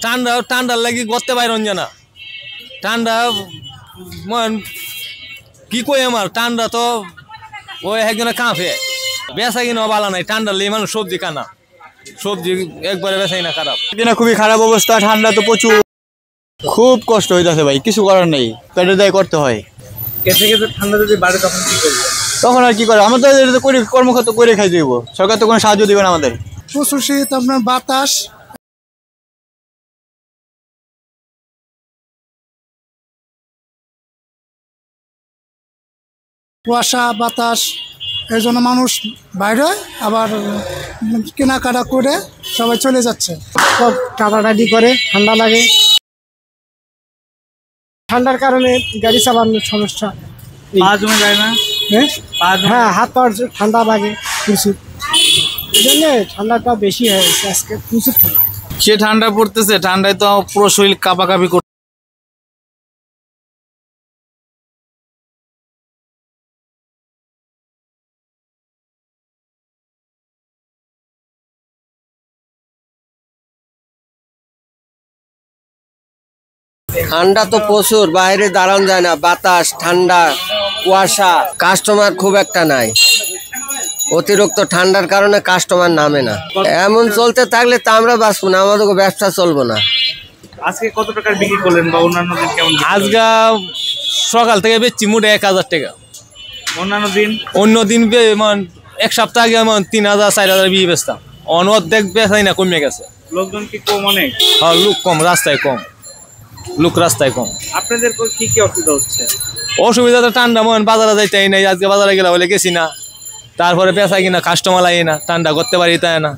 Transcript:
ঠান্ডার লাগি করতে পারন জানা ঠান্ডা মন কি কই আমার ঠান্ডা তো ওই একজনে কাঁপে বেচা কিনা ভালো নাই ঠান্ডার লেগে মানুষ সবজি কানা সবজি একবারে বেচাই না খারাপ কিনা খুবই খারাপ অবস্থা ঠান্ডা তো প্রচুর খুব কষ্ট হইতাছে ভাই কিছু করার নেই পেটের দায় করতে হয় কেটে কেটে ঠান্ডা যদি বাড়ে তখন কি করবে তখন আর কি করে আমরা তো এটা করি কর্মক্ষেত্র করে খাই দিব সরকার তো কোনো সাহায্য দিবে না আমাদের প্রচুর শীত আপনার বাতাস কুয়াশা বাতাস এই জন্য মানুষ বাইরে আবার কেনাকাটা করে সবাই চলে যাচ্ছে সব টাটাটাটি করে ঠান্ডা লাগে ঠান্ডার কারণে গাড়ি চালানোর সমস্যা পা জমে যায় না হ্যাঁ হাত পাওয়ার ঠান্ডা লাগে প্রচুর এই জন্যে ঠান্ডাটা বেশি হয়ে গেছে আজকে প্রচুর ঠান্ডা সে ঠান্ডা পড়তেছে ঠান্ডায় তো পুরো শরীর কাঁপাকাঁপি করছে ঠান্ডা তো প্রচুর বাইরে দাঁড়ানো যায় না বাতাস ঠান্ডা কুয়াশা কাস্টমার খুব একটা নাই অতিরিক্ত ঠান্ডার কারণে কাস্টমার নামে না এমন চলতে থাকলে তো আমরা বাঁচবো না আমাদের ব্যবসা চলবো না আজকে কত টাকার বিক্রি করলেন বা অন্যান্য দিন কেমন আজকে সকাল থেকে বেচছি মোটে 1000 টাকা অন্যান্য দিন অন্য দিন এক সপ্তাহ আগে 3000 4000 বিয়ে বেচতাম অর্ধেক বেচাই না কমে গেছে লোকজন কি কম অনেক হ্যাঁ লোক কম রাস্তায় কম লোক রাস্তায় কম আপনাদের কি কি অসুবিধা হচ্ছে অসুবিধা তো ঠান্ডা বাজারে যাইতে নাই আজকে বাজারে গেলে বলে গেছি না তারপরে বেচা কিনা কাস্টমার লাগে না ঠান্ডা করতে পারি তাই না